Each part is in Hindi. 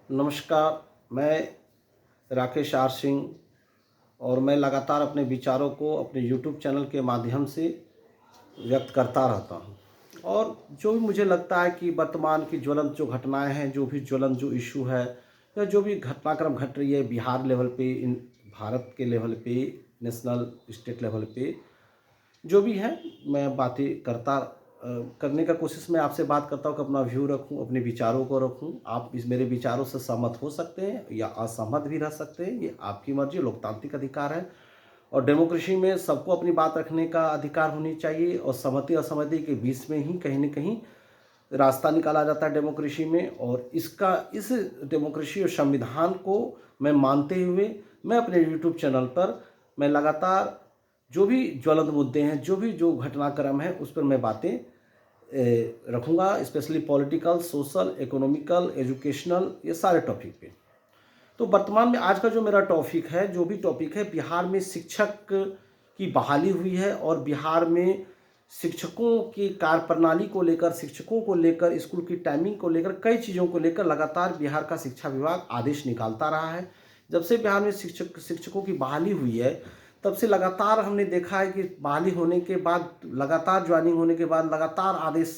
नमस्कार, मैं राकेश आर सिंह और मैं लगातार अपने विचारों को अपने यूट्यूब चैनल के माध्यम से व्यक्त करता रहता हूँ। और जो भी मुझे लगता है कि वर्तमान की ज्वलंत जो घटनाएँ हैं, जो भी ज्वलंत जो इश्यू है या जो भी घटनाक्रम घट रही है बिहार लेवल पे, इन भारत के लेवल पे, नेशनल, स्टेट लेवल पे, जो भी है मैं बातें करने का कोशिश मैं आपसे बात करता हूँ कि अपना व्यू रखूँ, अपने विचारों को रखूँ। आप इस मेरे विचारों से सहमत हो सकते हैं या असहमत भी रह सकते हैं, ये आपकी मर्ज़ी, लोकतांत्रिक अधिकार है। और डेमोक्रेसी में सबको अपनी बात रखने का अधिकार होनी चाहिए और सहमति असहमति के बीच में ही कहीं न कहीं रास्ता निकाला जाता है डेमोक्रेसी में। और इस डेमोक्रेसी और संविधान को मैं मानते हुए मैं अपने यूट्यूब चैनल पर मैं लगातार जो भी ज्वलंत मुद्दे हैं, जो घटनाक्रम है, उस पर मैं बातें रखूँगा, specially political, social, economical, educational, ये सारे टॉपिक पे। तो वर्तमान में आज का जो मेरा टॉपिक है, जो भी टॉपिक है, बिहार में शिक्षक की बहाली हुई है और बिहार में शिक्षकों की कार्यप्रणाली को लेकर, शिक्षकों को लेकर, स्कूल की टाइमिंग को लेकर, कई चीज़ों को लेकर लगातार बिहार का शिक्षा विभाग आदेश निकालता रहा है। जब से बिहार में शिक्षकों की बहाली हुई है, तब से लगातार हमने देखा है कि बहाली होने के बाद, लगातार ज्वाइनिंग होने के बाद लगातार आदेश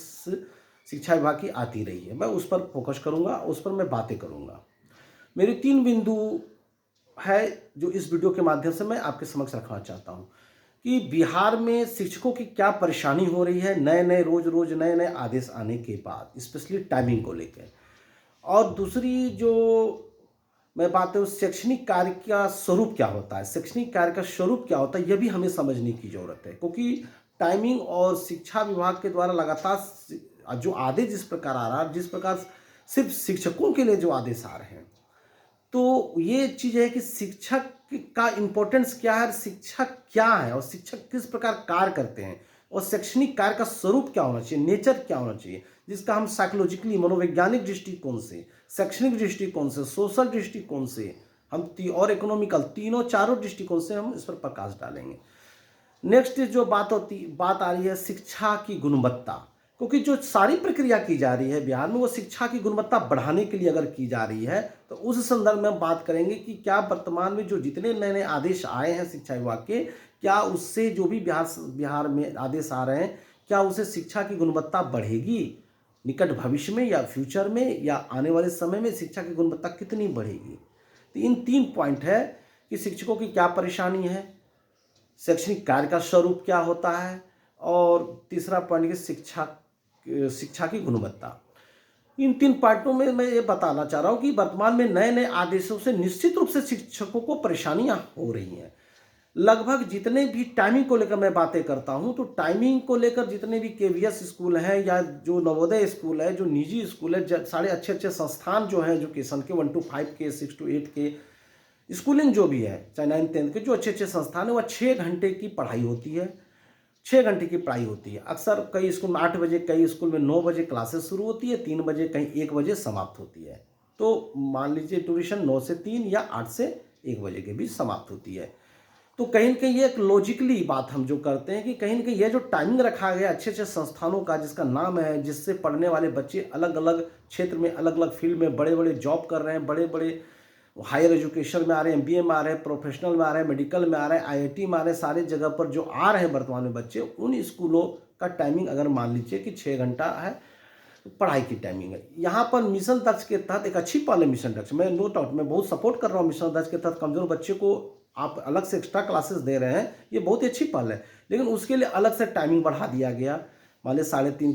शिक्षा विभाग की आती रही है। मैं उस पर फोकस करूँगा, उस पर मैं बातें करूँगा। मेरे 3 बिंदु है जो इस वीडियो के माध्यम से मैं आपके समक्ष रखना चाहता हूँ कि बिहार में शिक्षकों की क्या परेशानी हो रही है नए-नए रोज़-रोज़ नए-नए आदेश आने के बाद, स्पेशली टाइमिंग को लेके। और दूसरी जो मैं बात करूँ, शैक्षणिक कार्य का स्वरूप क्या होता है, शैक्षणिक कार्य का स्वरूप क्या होता है, ये भी हमें समझने की ज़रूरत है। क्योंकि टाइमिंग और शिक्षा विभाग के द्वारा लगातार जो आदेश जिस प्रकार आ रहा है, जिस प्रकार सिर्फ शिक्षकों के लिए जो आदेश आ रहे हैं, तो ये चीज़ है कि शिक्षक का इम्पोर्टेंस क्या है, शिक्षक क्या है और शिक्षक किस प्रकार कार्य करते हैं और शैक्षणिक कार्य का स्वरूप क्या होना चाहिए, नेचर क्या होना चाहिए, जिसका हम साइकोलॉजिकली, मनोवैज्ञानिक दृष्टिकोण से, शैक्षणिक दृष्टिकोण से, सोशल दृष्टिकोण से, और इकोनॉमिकल, तीनों चारों दृष्टिकोण से हम इस पर प्रकाश डालेंगे। नेक्स्ट जो बात आ रही है शिक्षा की गुणवत्ता, क्योंकि जो सारी प्रक्रिया की जा रही है बिहार में, वो शिक्षा की गुणवत्ता बढ़ाने के लिए अगर की जा रही है, तो उस संदर्भ में हम बात करेंगे कि क्या वर्तमान में जो जितने नए नए आदेश आए हैं शिक्षा विभाग के, क्या उससे जो भी बिहार में आदेश आ रहे हैं, क्या उससे शिक्षा की गुणवत्ता बढ़ेगी निकट भविष्य में या फ्यूचर में, या आने वाले समय में शिक्षा की गुणवत्ता कितनी बढ़ेगी। तो इन 3 पॉइंट है कि शिक्षकों की क्या परेशानी है, शैक्षणिक कार्य का स्वरूप क्या होता है, और तीसरा पॉइंट की शिक्षा की गुणवत्ता। इन 3 पार्टों में मैं ये बताना चाह रहा हूँ कि वर्तमान में नए नए आदेशों से निश्चित रूप से शिक्षकों को परेशानियां हो रही हैं। लगभग जितने भी टाइमिंग को लेकर मैं बातें करता हूँ, तो टाइमिंग को लेकर जितने भी केवीएस स्कूल हैं या जो नवोदय स्कूल है, जो निजी स्कूल है, सारे अच्छे अच्छे संस्थान जो हैं एजुकेशन के, 1 to 5 के, 6 to 8 के, स्कूलिंग जो भी है, चाहे 9-10 के जो अच्छे अच्छे संस्थान है, वह 6 घंटे की पढ़ाई होती है, 6 घंटे की पढ़ाई होती है। अक्सर कई स्कूल में 8 बजे, कई स्कूल में 9 बजे क्लासेस शुरू होती है, 3 बजे, कहीं 1 बजे समाप्त होती है। तो मान लीजिए ड्यूरेशन 9 से 3 या 8 से 1 बजे के बीच समाप्त होती है। तो कहीं न कहीं ये एक लॉजिकली बात हम जो करते हैं कि कहीं न कहीं ये जो टाइमिंग रखा गया अच्छे अच्छे संस्थानों का, जिसका नाम है, जिससे पढ़ने वाले बच्चे अलग अलग क्षेत्र में, अलग अलग फील्ड में बड़े बड़े जॉब कर रहे हैं, बड़े बड़े हायर एजुकेशन में आ रहे हैं, एमबीए में आ रहे हैं, प्रोफेशनल में आ रहे हैं, मेडिकल में आ रहे हैं, आईआईटी में आ रहे हैं, सारे जगह पर जो आ रहे हैं वर्तमान में बच्चे, उन स्कूलों का टाइमिंग अगर मान लीजिए कि 6 घंटा है, तो पढ़ाई की टाइमिंग है। यहाँ पर मिशन दक्ष के तहत एक अच्छी पहल है। मिशन दक्ष, मैं नो डाउट, मैं बहुत सपोर्ट कर रहा हूँ। मिशन दक्ष के तहत कमजोर बच्चे को आप अलग से एक्स्ट्रा क्लासेस दे रहे हैं, ये बहुत ही अच्छी पहल है, लेकिन उसके लिए अलग से टाइमिंग बढ़ा दिया गया। मान लीजिए 3:30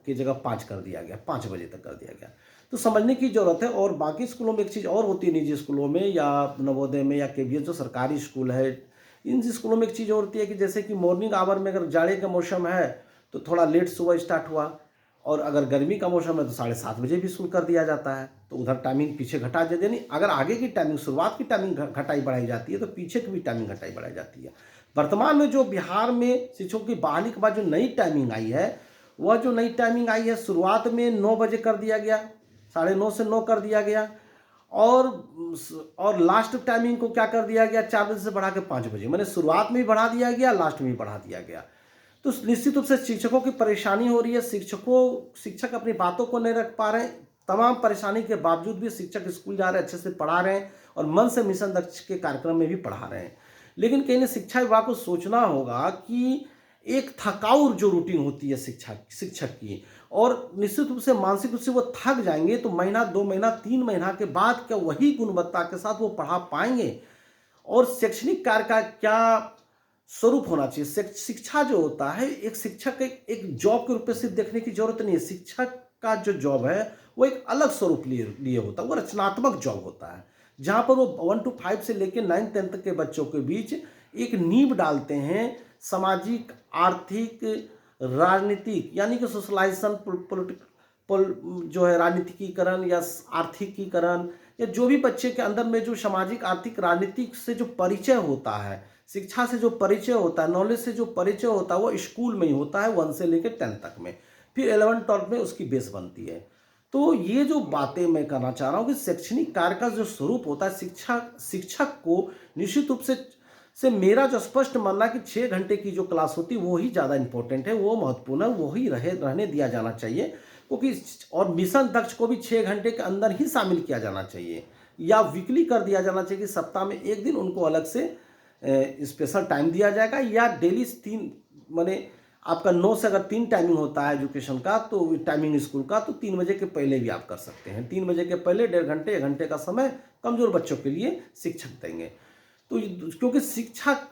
की जगह 5 कर दिया गया, 5 बजे तक कर दिया गया। तो समझने की ज़रूरत है। और बाकी स्कूलों में एक चीज़ और होती है, निजी स्कूलों में या नवोदय में या केवीएस जो सरकारी स्कूल है, इन स्कूलों में एक चीज़ और होती है कि जैसे कि मॉर्निंग आवर में अगर जाड़े का मौसम है तो थोड़ा लेट सुबह स्टार्ट हुआ, और अगर गर्मी का मौसम है तो 7:30 बजे भी शुरू कर दिया जाता है। तो उधर टाइमिंग पीछे घटा देते, यानी अगर आगे की टाइमिंग, शुरुआत की टाइमिंग घटाई बढ़ाई जाती है, तो पीछे की भी टाइमिंग घटाई बढ़ाई जाती है। वर्तमान में जो बिहार में शिक्षकों की बहाली के बाद जो नई टाइमिंग आई है, वह जो नई टाइमिंग आई है, शुरुआत में 9 बजे कर दिया गया, 9:30 से 9 कर दिया गया, और लास्ट टाइमिंग को क्या कर दिया गया, 4 बजे से बढ़ा के 5 बजे, मैंने शुरुआत में भी बढ़ा दिया गया, लास्ट में भी बढ़ा दिया गया। तो निश्चित रूप से शिक्षकों की परेशानी हो रही है। शिक्षक अपनी बातों को नहीं रख पा रहे हैं, तमाम परेशानी के बावजूद भी शिक्षक स्कूल जा रहे हैं, अच्छे से पढ़ा रहे हैं और मन से मिशन दक्ष के कार्यक्रम में भी पढ़ा रहे हैं। लेकिन कहीं ना शिक्षा विभाग को सोचना होगा कि एक थकाऊ जो रूटीन होती है शिक्षक की, और निश्चित रूप से मानसिक रूप से वो थक जाएंगे, तो महीना 2 महीना 3 महीना के बाद क्या वही गुणवत्ता के साथ वो पढ़ा पाएंगे? और शैक्षणिक कार्य का क्या स्वरूप होना चाहिए? शिक्षा जो होता है, एक शिक्षक के एक जॉब के रूप में सिर्फ देखने की जरूरत नहीं है। शिक्षक का जो जॉब है वो एक अलग स्वरूप लिए होता है, वो रचनात्मक जॉब होता है, जहाँ पर वो 1 to 5 से लेकर 9-10 तक के बच्चों के बीच एक नींव डालते हैं सामाजिक, आर्थिक, राजनीतिक, यानी कि सोशलाइजेशन, जो है राजनीतिकीकरण या आर्थिकीकरण, या जो भी बच्चे के अंदर में जो सामाजिक, आर्थिक, राजनीतिक से जो परिचय होता है, शिक्षा से जो परिचय होता है, नॉलेज से जो परिचय होता है, वो स्कूल में ही होता है 1 से लेकर 10 तक में। फिर 11-12 में उसकी बेस बनती है। तो ये जो बातें मैं कहना चाह रहा हूँ कि शैक्षणिक कार्य का जो स्वरूप होता है, शिक्षक को निश्चित रूप से मेरा जो स्पष्ट मानना है कि 6 घंटे की जो क्लास होती है वो ही ज़्यादा इंपॉर्टेंट है, वो महत्वपूर्ण है, वो ही रहने दिया जाना चाहिए। क्योंकि और मिशन दक्ष को भी 6 घंटे के अंदर ही शामिल किया जाना चाहिए, या वीकली कर दिया जाना चाहिए कि सप्ताह में 1 दिन उनको अलग से स्पेशल टाइम दिया जाएगा, या डेली 3, माने आपका 9 से अगर 3 टाइमिंग होता है एजुकेशन का, तो टाइमिंग स्कूल का, तो 3 बजे के पहले भी आप कर सकते हैं। 3 बजे के पहले 1.5 घंटे 1 घंटे का समय कमजोर बच्चों के लिए शिक्षक देंगे। तो क्योंकि शिक्षक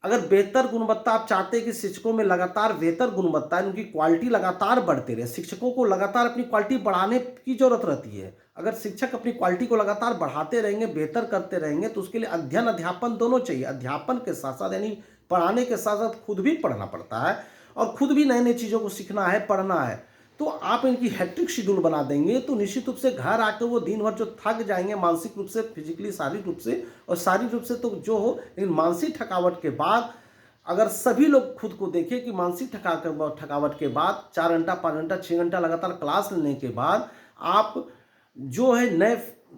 अगर बेहतर गुणवत्ता आप चाहते हैं कि शिक्षकों में लगातार बेहतर गुणवत्ता है, उनकी क्वालिटी लगातार बढ़ते रहे, शिक्षकों को लगातार अपनी क्वालिटी बढ़ाने की जरूरत रहती है। अगर शिक्षक अपनी क्वालिटी को लगातार बढ़ाते रहेंगे, बेहतर करते रहेंगे, तो उसके लिए अध्ययन अध्यापन दोनों चाहिए। अध्यापन के साथ साथ, यानी पढ़ाने के साथ साथ खुद भी पढ़ना पड़ता है, और खुद भी नई नई चीज़ों को सीखना है, पढ़ना है। तो आप इनकी हैट्रिक शेड्यूल बना देंगे, तो निश्चित रूप से घर आकर वो दिन भर जो थक जाएंगे मानसिक रूप से, फिजिकली, शारीरिक रूप से, और शारीरिक रूप से तो जो हो, लेकिन मानसिक थकावट के बाद अगर सभी लोग खुद को देखें कि मानसिक थकावट के बाद 4 घंटा 5 घंटा 6 घंटा लगातार क्लास लेने के बाद आप जो है नए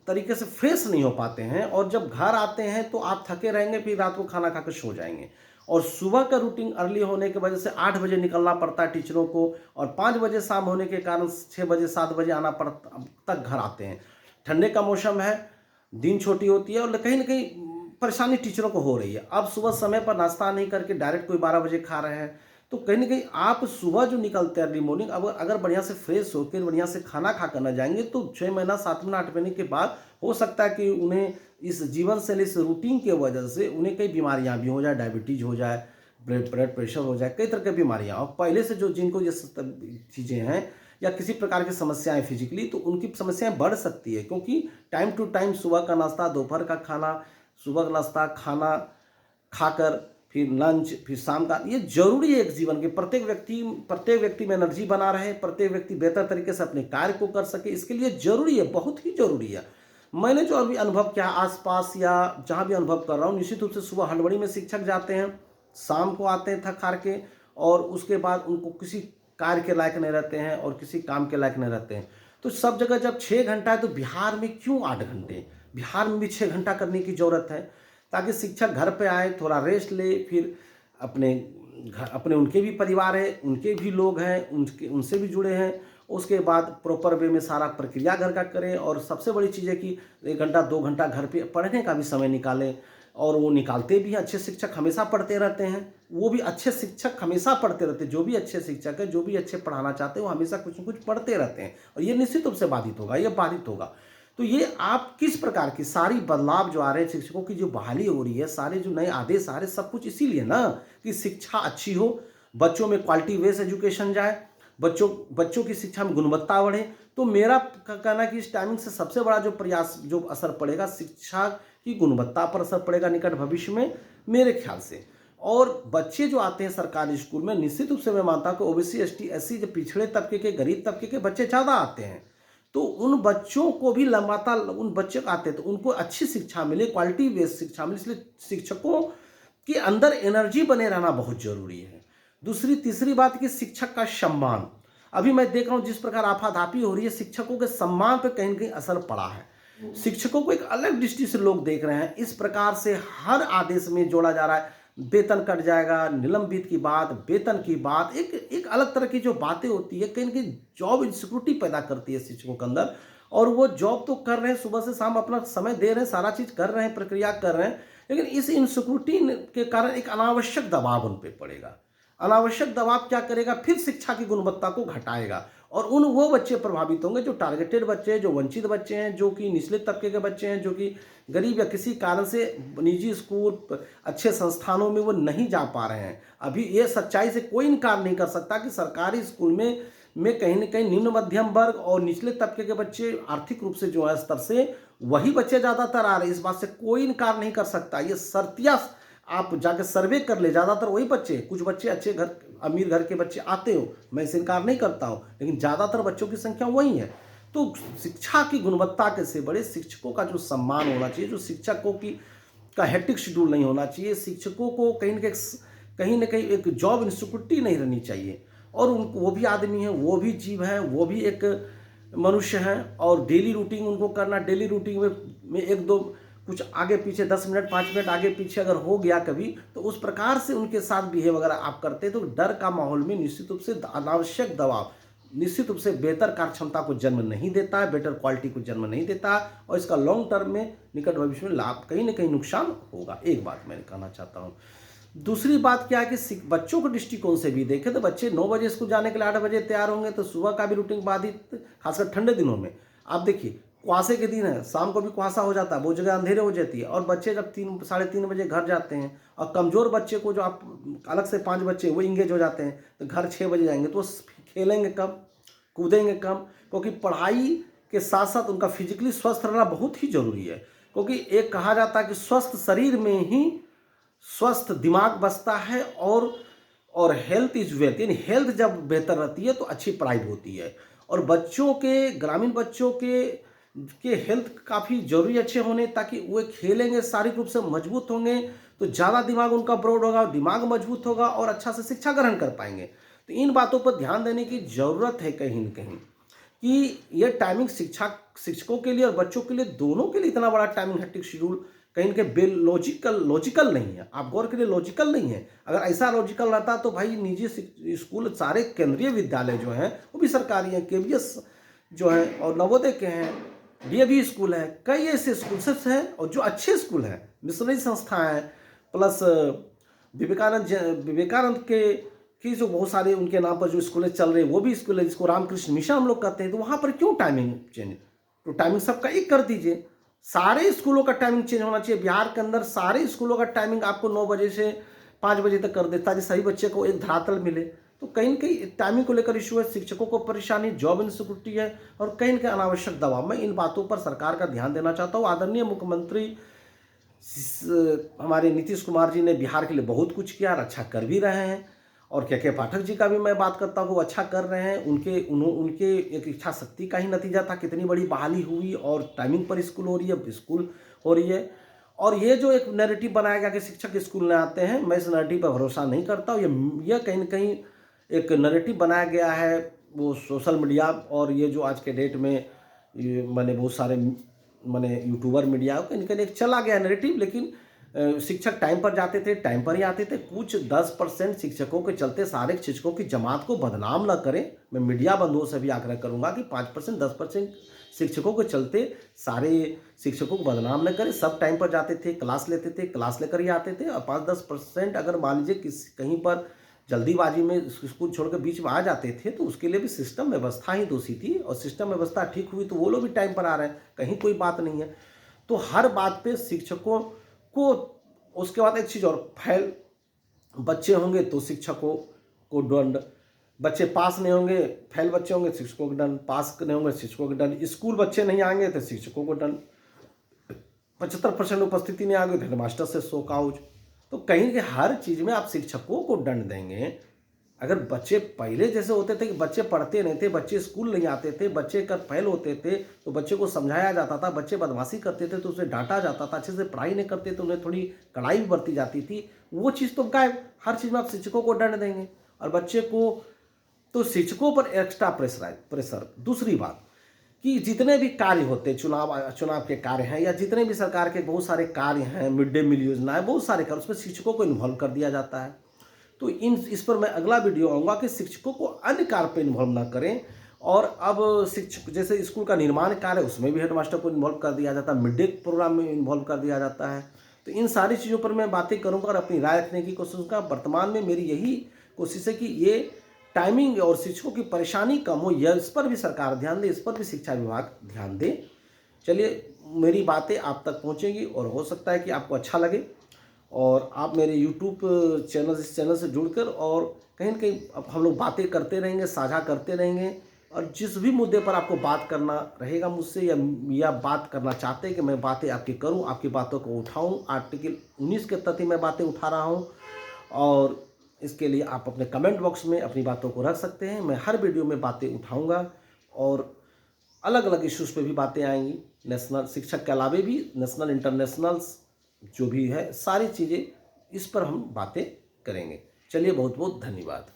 तरीके से फ्रेश नहीं हो पाते हैं, और जब घर आते हैं तो आप थके रहेंगे, फिर रात को खाना खाकर सो जाएंगे। और सुबह का रूटीन अर्ली होने की वजह से 8 बजे निकलना पड़ता है टीचरों को, और 5 बजे शाम होने के कारण 6 बजे 7 बजे आना पड़ता तक घर आते हैं। ठंडे का मौसम है, दिन छोटी होती है, और कहीं ना कहीं परेशानी टीचरों को हो रही है। अब सुबह समय पर नाश्ता नहीं करके डायरेक्ट कोई 12 बजे खा रहे हैं, तो कहीं ना कहीं आप सुबह जो निकलते हैं अर्ली मॉर्निंग, अगर बढ़िया से फ्रेश होकर बढ़िया से खाना खा कर न जाएंगे, तो 6 महीना 7 महीना 8 महीने के बाद हो सकता है कि उन्हें इस जीवन शैली, इस रूटीन की वजह से उन्हें कई बीमारियां भी हो जाए, डायबिटीज हो जाए, ब्लड प्रेशर हो जाए, कई तरह की बीमारियां। और पहले से जो जिनको ये चीज़ें हैं या किसी प्रकार की समस्याएं फिजिकली, तो उनकी समस्याएं बढ़ सकती है, क्योंकि टाइम टू टाइम सुबह का नाश्ता, दोपहर का खाना, सुबह का नाश्ता, खाना खाकर फिर लंच, फिर शाम का, ये जरूरी है एक जीवन के। प्रत्येक व्यक्ति में एनर्जी बना रहे, प्रत्येक व्यक्ति बेहतर तरीके से अपने कार्य को कर सके, इसके लिए जरूरी है, बहुत ही जरूरी है। मैंने जो अभी अनुभव किया आसपास या जहाँ भी अनुभव कर रहा हूँ, निश्चित रूप से सुबह हड़बड़ी में शिक्षक जाते हैं, शाम को आते हैं थक हार के, और उसके बाद उनको किसी कार्य के लायक नहीं रहते हैं और किसी काम के लायक नहीं रहते हैं। तो सब जगह जब 6 घंटा है, तो बिहार में क्यों 8 घंटे? बिहार में भी 6 घंटा करने की ज़रूरत है, ताकि शिक्षक घर पे आए, थोड़ा रेस्ट ले, फिर अपने उनके भी परिवार है, उनके भी लोग हैं, उनसे भी जुड़े हैं, उसके बाद प्रॉपर वे में सारा प्रक्रिया घर का करें। और सबसे बड़ी चीज़ है कि 1 घंटा 2 घंटा घर पे पढ़ने का भी समय निकालें, और वो निकालते भी हैं। अच्छे शिक्षक हमेशा पढ़ते रहते हैं, वो भी अच्छे शिक्षक हमेशा पढ़ते रहते हैं। जो भी अच्छे शिक्षक है, जो भी अच्छे पढ़ाना चाहते हैं, वो हमेशा कुछ न कुछ पढ़ते रहते हैं, और ये निश्चित रूप से बाधित होगा। तो ये आप किस प्रकार की सारी बदलाव जो आ रहे हैं, शिक्षकों की जो बहाली हो रही है, सारे जो नए आदेश आ रहे हैं, सब कुछ इसीलिए ना कि शिक्षा अच्छी हो, बच्चों में क्वालिटी बेस्ड एजुकेशन जाए, बच्चों की शिक्षा में गुणवत्ता बढ़े। तो मेरा कहना है कि इस टाइमिंग से सबसे बड़ा जो प्रयास, जो असर पड़ेगा, शिक्षा की गुणवत्ता पर असर पड़ेगा निकट भविष्य में, मेरे ख्याल से। और बच्चे जो आते हैं सरकारी स्कूल में, निश्चित रूप से मैं मानता हूँ कि ओबीसी, एसटी, एससी, जो पिछड़े तबके के, गरीब तबके के बच्चे ज़्यादा आते हैं, तो उन बच्चों को भी उन बच्चे आते हैं तो उनको अच्छी शिक्षा मिले, क्वालिटी बेस्ड शिक्षा मिले। इसलिए शिक्षकों के अंदर एनर्जी बने रहना बहुत जरूरी है। तीसरी बात कि शिक्षक का सम्मान, अभी मैं देख रहा हूँ जिस प्रकार आपाधापी हो रही है, शिक्षकों के सम्मान पर कहीं न कहीं असर पड़ा है। शिक्षकों को एक अलग दृष्टि से लोग देख रहे हैं, इस प्रकार से हर आदेश में जोड़ा जा रहा है। वेतन कट जाएगा, निलंबित की बात, वेतन की बात, एक एक अलग तरह की जो बातें होती है, कहीं न कहीं जॉब इनसिक्योरिटी पैदा करती है शिक्षकों के अंदर। और वो जॉब तो कर रहे हैं, सुबह से शाम अपना समय दे रहे हैं, सारा चीज़ कर रहे हैं, प्रक्रिया कर रहे हैं, लेकिन इस इनसिक्योरिटी के कारण एक अनावश्यक दबाव उन पे पड़ेगा। अनावश्यक दबाव क्या करेगा, फिर शिक्षा की गुणवत्ता को घटाएगा और वो बच्चे प्रभावित होंगे जो टारगेटेड बच्चे हैं, जो वंचित बच्चे हैं, जो कि निचले तबके के बच्चे हैं, जो कि गरीब या किसी कारण से निजी स्कूल, अच्छे संस्थानों में वो नहीं जा पा रहे हैं। अभी ये सच्चाई से कोई इनकार नहीं कर सकता कि सरकारी स्कूल में कहीं न कहीं निम्न मध्यम वर्ग और निचले तबके के बच्चे आर्थिक रूप से जो है स्तर से वही बच्चे ज़्यादातर आ रहे हैं। इस बात से कोई इनकार नहीं कर सकता। ये शर्तिया आप जाके सर्वे कर ले, ज़्यादातर वही बच्चे, कुछ बच्चे अच्छे घर, अमीर घर के बच्चे आते हो, मैं इसे इनकार नहीं करता हूँ, लेकिन ज़्यादातर बच्चों की संख्या वही है। तो शिक्षा की गुणवत्ता के से बड़े शिक्षकों का जो सम्मान होना चाहिए, जो शिक्षकों की का हेक्टिक शेड्यूल नहीं होना चाहिए, शिक्षकों को कहीं न कहीं एक जॉब इनसिक्योरिटी नहीं रहनी चाहिए। और उनको, वो भी आदमी है, वो भी जीव है, वो भी एक मनुष्य हैं और डेली रूटीन उनको करना, डेली रूटीन में एक दो कुछ आगे पीछे 10 मिनट 5 मिनट आगे पीछे अगर हो गया कभी, तो उस प्रकार से उनके साथ बिहेव अगर आप करते तो डर का माहौल में निश्चित रूप से अनावश्यक दबाव निश्चित रूप से बेहतर कार्य क्षमता को जन्म नहीं देता है, बेटर क्वालिटी को जन्म नहीं देता है और इसका लॉन्ग टर्म में, निकट भविष्य में लाभ कहीं ना कहीं नुकसान होगा। एक बात मैंने कहना चाहता हूँ। दूसरी बात क्या है कि बच्चों के दृष्टिकोण से भी देखें तो बच्चे 9 बजे स्कूल जाने के लिए 8 बजे तैयार होंगे, तो सुबह का भी रूटीन बाधित, खासकर ठंडे दिनों में। आप देखिए कुहासे के दिन है, शाम को भी कुहासा हो जाता है, बहुत जगह अंधेरे हो जाती है और बच्चे जब 3 साढ़े 3 बजे घर जाते हैं और कमज़ोर बच्चे को जो आप अलग से 5 बच्चे वो इंगेज हो जाते हैं, तो घर 6 बजे जाएंगे तो वो खेलेंगे कम, कूदेंगे कम, क्योंकि पढ़ाई के साथ साथ उनका फिजिकली स्वस्थ रहना बहुत ही जरूरी है। क्योंकि एक कहा जाता है कि स्वस्थ शरीर में ही स्वस्थ दिमाग बसता है और हेल्थ इज वेल्थ, यानी हेल्थ जब बेहतर रहती है तो अच्छी पढ़ाई होती है। और बच्चों के, ग्रामीण बच्चों के हेल्थ काफ़ी जरूरी अच्छे होने, ताकि वे खेलेंगे, शारीरिक रूप से मजबूत होंगे तो ज़्यादा दिमाग उनका ब्रॉड होगा, दिमाग मजबूत होगा और अच्छा से शिक्षा ग्रहण कर पाएंगे। तो इन बातों पर ध्यान देने की ज़रूरत है कहीं न कहीं कि ये टाइमिंग शिक्षकों के लिए और बच्चों के लिए, दोनों के लिए इतना बड़ा टाइमिंग हेक्टिक शेड्यूल कहीं के लॉजिकल नहीं है। आप गौर करिए, लॉजिकल नहीं है। अगर ऐसा लॉजिकल रहता तो भाई निजी स्कूल, सारे केंद्रीय विद्यालय जो हैं वो भी सरकारी हैं, केवीएस जो है और नवोदय के हैं, डीएवी स्कूल है, कई ऐसे स्कूल हैं और जो अच्छे स्कूल हैं, मिशनरी संस्थाएं, प्लस विवेकानंद के कि जो बहुत सारे उनके नाम पर जो स्कूलें चल रहे हैं वो भी स्कूल है, जिसको रामकृष्ण मिशन हम लोग कहते हैं। तो वहाँ पर क्यों टाइमिंग चेंज? तो टाइमिंग सबका एक कर दीजिए। सारे स्कूलों का टाइमिंग चेंज होना चाहिए। बिहार के अंदर सारे स्कूलों का टाइमिंग आपको 9 बजे से 5 बजे तक कर देता है, सही बच्चे को एक धरातल मिले। तो कहीं न कहीं टाइमिंग को लेकर इशू है, शिक्षकों को परेशानी, जॉब इनसिक्योरिटी है और कहीं न कहीं अनावश्यक दबाव। मैं इन बातों पर सरकार का ध्यान देना चाहता हूँ। आदरणीय मुख्यमंत्री हमारे नीतीश कुमार जी ने बिहार के लिए बहुत कुछ किया और अच्छा कर भी रहे हैं। और के पाठक जी का भी मैं बात करता हूँ, वो अच्छा कर रहे हैं। उनके एक इच्छा शक्ति का ही नतीजा था, कितनी बड़ी बहाली हुई और टाइमिंग पर स्कूल हो रही है। और ये जो एक नैरेटिव बनाया गया कि शिक्षक स्कूल में आते हैं, मैं इस नैरेटिव पर भरोसा नहीं करता हूँ। ये कहीं न कहीं एक नैरेटिव बनाया गया है, वो सोशल मीडिया और ये जो आज के डेट में मैंने बहुत सारे यूट्यूबर मीडिया कहीं न कहीं एक चला गया नैरेटिव। लेकिन शिक्षक टाइम पर जाते थे, टाइम पर ही आते थे। कुछ 10% शिक्षकों के चलते सारे शिक्षकों की जमात को बदनाम न करें। मैं मीडिया बंधुओं से भी आग्रह करूंगा कि 5% 10% शिक्षकों के चलते सारे शिक्षकों को बदनाम न करें। सब टाइम पर जाते थे, क्लास लेते थे, क्लास लेकर ही आते थे। और 5-10% अगर मान लीजिए कहीं पर जल्दीबाजी में स्कूल छोड़कर बीच में आ जाते थे, तो उसके लिए भी सिस्टम व्यवस्था ही दोषी थी। और सिस्टम व्यवस्था ठीक हुई तो वो लोग भी टाइम पर आ रहे हैं, कहीं कोई बात नहीं है। तो हर बात पे शिक्षकों को, उसके बाद एक चीज़ और, फेल बच्चे होंगे तो शिक्षकों को दंड, बच्चे पास नहीं होंगे, फेल बच्चे होंगे शिक्षकों को दंड, पास नहीं होंगे शिक्षकों को दंड, स्कूल बच्चे नहीं आएंगे तो शिक्षकों को दंड, 75% उपस्थिति नहीं आएंगे तो हेडमास्टर से शोकआउट। तो कहीं के हर चीज़ में आप शिक्षकों को दंड देंगे। अगर बच्चे पहले जैसे होते थे कि बच्चे पढ़ते नहीं थे, बच्चे स्कूल नहीं आते थे, बच्चे कर फेल होते थे तो बच्चे को समझाया जाता था, बच्चे बदमाशी करते थे तो उसे डांटा जाता था, अच्छे से पढ़ाई नहीं करते तो उन्हें थोड़ी कड़ाई भी बरती जाती थी, वो चीज़ तो गायब। हर चीज़ में आप शिक्षकों को दंड देंगे और बच्चे को, तो शिक्षकों पर एक्स्ट्रा प्रेशर। दूसरी बात कि जितने भी कार्य होते हैं, चुनाव के कार्य हैं, या जितने भी सरकार के बहुत सारे कार्य हैं, मिड डे मील योजना है, बहुत सारे कार्य, उसमें शिक्षकों को इन्वॉल्व कर दिया जाता है। तो इस पर मैं अगला वीडियो आऊँगा कि शिक्षकों को अन्य कार्य पर इन्वॉल्व ना करें। और अब शिक्षक जैसे स्कूल का निर्माण कार्य है, उसमें भी हेडमास्टर को इन्वॉल्व कर दिया जाता है, मिड डे प्रोग्राम में इन्वॉल्व कर दिया जाता है। तो इन सारी चीज़ों पर मैं बातें करूँगा और अपनी राय रखने की कोशिश करूँगा। वर्तमान में मेरी यही कोशिश है कि ये टाइमिंग और शिक्षकों की परेशानी कम हो, यह इस पर भी सरकार ध्यान दे, इस पर भी शिक्षा विभाग ध्यान दे। चलिए, मेरी बातें आप तक पहुँचेंगी और हो सकता है कि आपको अच्छा लगे और आप मेरे यूट्यूब चैनल इस चैनल से जुड़कर और कहीं न कहीं अब हम लोग बातें करते रहेंगे, साझा करते रहेंगे। और जिस भी मुद्दे पर आपको बात करना रहेगा मुझसे, या बात करना चाहते हैं कि मैं बातें आपकी करूं, आपकी बातों को उठाऊं, आर्टिकल 19 के तहत मैं बातें उठा रहा हूं, और इसके लिए आप अपने कमेंट बॉक्स में अपनी बातों को रख सकते हैं। मैं हर वीडियो में बातें उठाऊंगा और अलग अलग इश्यूज़ पे भी बातें आएंगी। नेशनल शिक्षक के अलावे भी नेशनल, इंटरनेशनल्स जो भी है, सारी चीज़ें इस पर हम बातें करेंगे। चलिए, बहुत बहुत धन्यवाद।